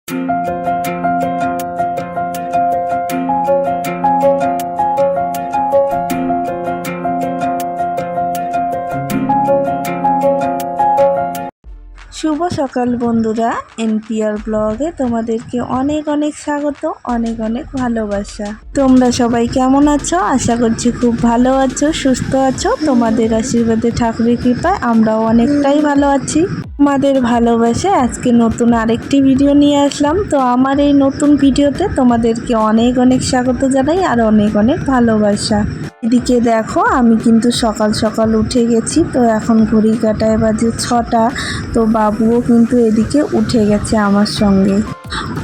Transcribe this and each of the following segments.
শুভ সকাল বন্ধুরা, এনপিআর ব্লগে তোমাদেরকে অনেক অনেক স্বাগত, অনেক অনেক ভালোবাসা। তোমরা সবাই কেমন আছো? আশা করছি খুব ভালো আছো, সুস্থ আছো। তোমাদের আশীর্বাদে, ঠাকুরের কৃপায় আমরাও অনেকটাই ভালো আছি। তোমাদের ভালোবাসে আজকে নতুন আরেকটি ভিডিও নিয়ে আসলাম। তো আমার এই নতুন ভিডিওতে তোমাদেরকে অনেক অনেক স্বাগত জানাই আর অনেক অনেক ভালোবাসা। এদিকে দেখো, আমি কিন্তু সকাল সকাল উঠে গেছি। তো এখন ঘড়ি কাটায় বাজে 6টা। তো বাবুও কিন্তু এদিকে উঠে গেছে আমার সঙ্গে।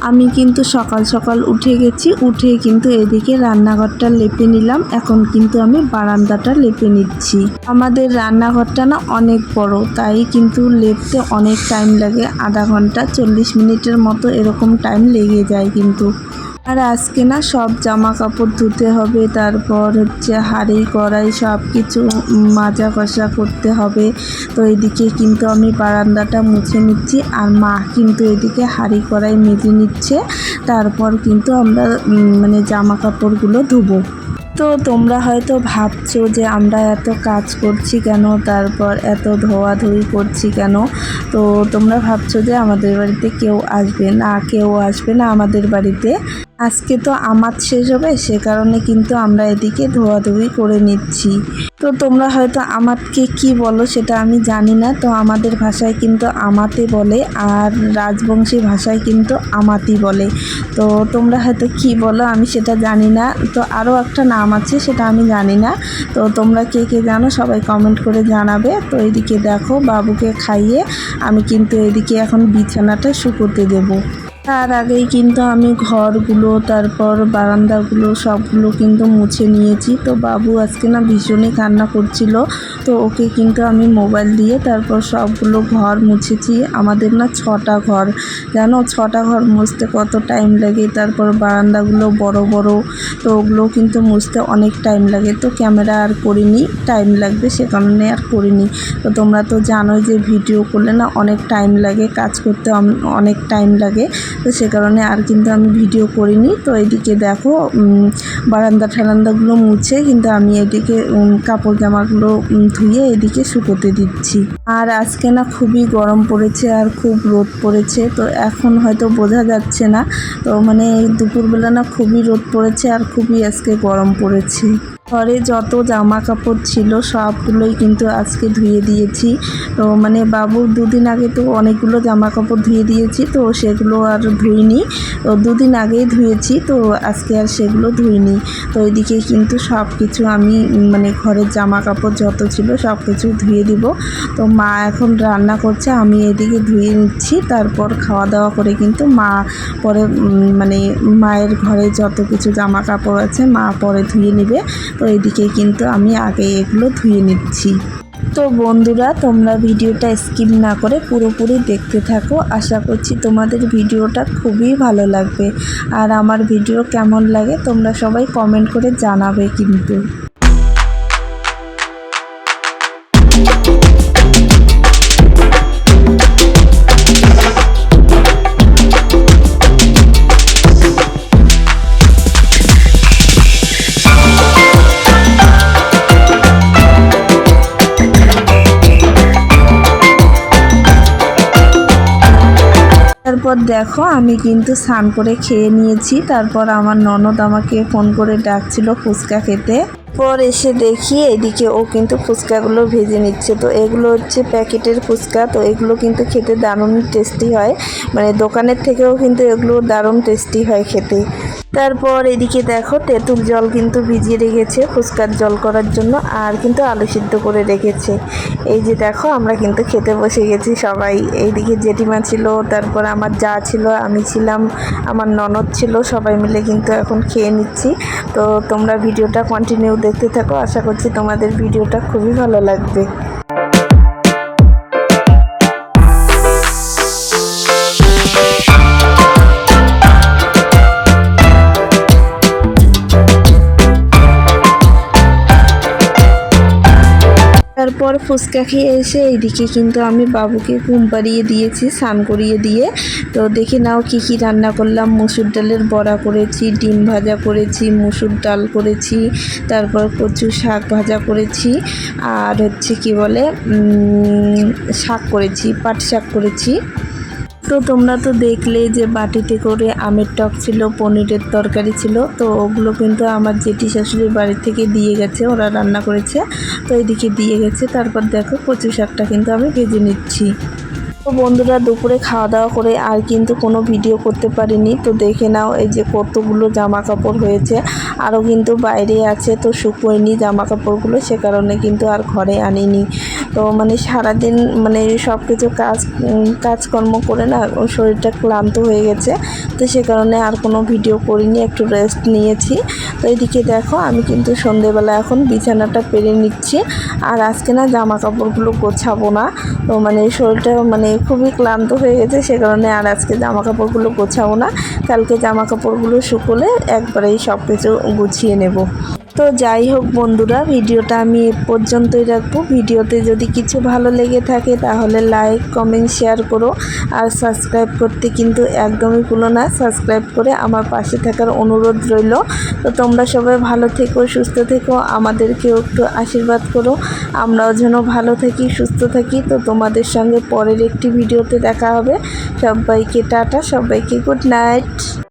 আমি কিন্তু সকাল সকাল উঠে গেছি, উঠে কিন্তু এদিকে রান্নাঘরটা লেপে নিলাম। এখন কিন্তু আমি বারান্দাটা লেপে নিচ্ছি। আমাদের রান্নাঘরটা না অনেক বড়, তাই কিন্তু লেপতে অনেক টাইম লাগে, আধা ঘন্টা 40 মিনিটের মতো এরকম টাইম লেগে যায় কিন্তু। আর আজকে না সব জামা কাপড় ধুতে হবে, তারপর হাঁড়ি কড়াই সব কিছু মাজা কষা করতে হবে। তো এদিকে কিন্তু আমি বারান্দাটা মুছে নিচ্ছি, আর মা কিন্তু এদিকে হাঁড়ি কড়াই মেজে নিচ্ছে। তারপর কিন্তু আমরা জামা কাপড়গুলো ধুবো। তো তোমরা হয়তো ভাবছো যে আমরা এত কাজ করছি কেন, তারপর এত ধোয়াধুয়ি করছি কেন। তো তোমরা ভাবছো যে আমাদের বাড়িতে কেউ আসবে না, কেউ আসবে না আমাদের বাড়িতে। আজকে তো আমাত শেষ হবে, সে কারণে কিন্তু আমরা এদিকে ধোয়াধুয়ি করে নিচ্ছি। তো তোমরা হয়তো আমাতকে কি বলো সেটা আমি জানি না। তো আমাদের ভাষায় কিন্তু আমাতে বলে, আর রাজবংশী ভাষায় কিন্তু আমাতি বলে। তো তোমরা হয়তো কি বলো আমি সেটা জানি না। তো আরও একটা নাম আছে, সেটা আমি জানি না। তো তোমরা কে কে জানো সবাই কমেন্ট করে জানাবে। তো এদিকে দেখো, বাবুকে খাইয়ে আমি কিন্তু এদিকে এখন বিছানাটা শুকোতে দেবো। তার আগেই কিন্তু আমি ঘরগুলো, তারপর বারান্দাগুলো সবগুলো কিন্তু মুছে নিয়েছি। তো বাবু আজকে না ভীষণই কান্না করছিল, তো ওকে কিন্তু আমি মোবাইল দিয়ে তারপর সবগুলো ঘর মুছেছি। আমাদের না 6টা ঘর, জানো 6টা ঘর মুছতে কত টাইম লাগে। তারপর বারান্দাগুলো বড় বড়, তো ওগুলো কিন্তু মুছতে অনেক টাইম লাগে। তো ক্যামেরা আর করিনি, টাইম লাগবে সে কারণে আর করিনি। তো তোমরা তো জানোই যে ভিডিও করলে না অনেক টাইম লাগে, কাজ করতে অনেক টাইম লাগে। তো সে কারণে আর কিন্তু আমি ভিডিও করিনি। তো এদিকে দেখো, বারান্দা ঠারান্দাগুলো মুছে কিন্তু আমি এদিকে কাপড় জামাগুলো ধুয়ে এদিকে শুকোতে দিচ্ছি। আর আজকে না খুবই গরম পড়েছে আর খুব রোদ পড়েছে। তো এখন হয়তো বোঝা যাচ্ছে না, তো দুপুরবেলা না খুবই রোদ পড়েছে আর খুবই আজকে গরম পড়েছে। ঘরে যত জামা কাপড় ছিল সবগুলোই কিন্তু আজকে ধুয়ে দিয়েছি। তো বাবুর 2 দিন আগে তো অনেকগুলো জামা কাপড় ধুয়ে দিয়েছি, তো সেগুলো আর ধুইনি। তো 2 দিন আগেই ধুয়েছি, তো আজকে আর সেগুলো ধুইনি। তো এদিকে কিন্তু সব কিছু আমি ঘরের জামা কাপড় যত ছিল সব কিছু ধুয়ে দিব। তো মা এখন রান্না করছে, আমি এদিকে ধুয়ে নিচ্ছি। তারপর খাওয়া দাওয়া করে কিন্তু মা পরে মায়ের ঘরে যত কিছু জামা কাপড় আছে মা পরে ধুয়ে নেবে। তো এদিকে কিন্তু আমি আগে এগুলো ধুয়ে নিচ্ছি। তো বন্ধুরা, তোমরা ভিডিওটা স্কিপ না করে পুরোপুরি দেখতে থাকো। আশা করছি তোমাদের ভিডিওটা খুবই ভালো লাগবে। আর আমার ভিডিও কেমন লাগে তোমরা সবাই কমেন্ট করে জানাবে কিন্তু। তারপর দেখো, আমি কিন্তু স্নান করে খেয়ে নিয়েছি। তারপর আমার ননদ আমাকে ফোন করে ডাকছিল ফুচকা খেতে। পর এসে দেখি এদিকে ও কিন্তু ফুচকাগুলো ভেজে নিচ্ছে। তো এগুলো হচ্ছে প্যাকেটের ফুচকা। তো এগুলো কিন্তু খেতে দারুণ টেস্টি হয়, দোকানের থেকেও কিন্তু এগুলো দারুণ টেস্টি হয় খেতে। তারপর এদিকে দেখো, তেঁতুল জল কিন্তু ভিজিয়ে রেখেছে ফুচকার জল করার জন্য, আর কিন্তু আলু সিদ্ধ করে রেখেছে। এই যে দেখো, আমরা কিন্তু খেতে বসে গেছি সবাই। এইদিকে জেঠিমা ছিল, তারপর আমার যা ছিল, আমি ছিলাম, আমার ননদ ছিল, সবাই মিলে কিন্তু এখন খেয়ে নিচ্ছি। তো তোমরা ভিডিওটা কন্টিনিউ দেখতে থাকো, আশা করছি তোমাদের ভিডিওটা খুবই ভালো লাগবে। তারপর ফুচকা খেয়ে এসে এইদিকে কিন্তু আমি বাবুকে ঘুম পাড়িয়ে দিয়েছি, স্নান করিয়ে দিয়ে। তো দেখে নাও কি কি রান্না করলাম। মুসুর ডালের বড়া করেছি, ডিম ভাজা করেছি, মুসুর ডাল করেছি, তারপর কচু শাক ভাজা করেছি, আর হচ্ছে কি বলে শাক করেছি, পাট শাক করেছি। তো তোমরা তো দেখলে যে বাটিতে করে আমের টক ছিল, পনিরের তরকারি ছিল। তো ওগুলো কিন্তু আমার জেঠি শাশুড়ির বাড়ি থেকে দিয়ে গেছে, ওরা রান্না করেছে। তো এদিকে দিয়ে গেছে। তারপর দেখো কচু শাকটা কিন্তু আমি ভেজে নিচ্ছি। তো বন্ধুরা দুপুরে খাওয়া দাওয়া করে আর কিন্তু কোনো ভিডিও করতে পারিনি। তো দেখে নাও এই যে কতগুলো জামা কাপড় হয়েছে, আরও কিন্তু বাইরে আছে, তো শুকোয়নি জামা কাপড়গুলো, সে কারণে কিন্তু আর ঘরে আনিনি। তো মানে সারাদিন মানে সব কিছু কাজকর্ম করে না শরীরটা ক্লান্ত হয়ে গেছে, তো সে কারণে আর কোনো ভিডিও করিনি, একটু রেস্ট নিয়েছি। তো এদিকে দেখো আমি কিন্তু সন্ধেবেলা এখন বিছানাটা পেরে নিচ্ছি। আর আজকে না জামা কাপড়গুলো গোছাবো না, তো মানে শরীরটা মানে খুবই ক্লান্ত হয়ে গেছে, সে কারণে আর আজকে জামা কাপড়গুলো গোছাবো না। কালকে জামা কাপড়গুলো শুকোলে একবারেই সব কিছু গুছিয়ে নেব। তো যাই হোক বন্ধুরা, ভিডিওটা আমি এ পর্যন্তই রাখবো। ভিডিওতে যদি কিছু ভালো লেগে থাকে তাহলে লাইক, কমেন্ট, শেয়ার করো। আর সাবস্ক্রাইব করতে কিন্তু একদমই ভুলো না। সাবস্ক্রাইব করে আমার পাশে থাকার অনুরোধ রইল। তো তোমরা সবাই ভালো থেকো, সুস্থ থেকো, আমাদেরকেও একটু আশীর্বাদ করো, আমরাও যেন ভালো থাকি, সুস্থ থাকি। তো তোমাদের সঙ্গে পরের একটি ভিডিওতে দেখা হবে। সবাইকে টাটা, সবাইকে গুড নাইট।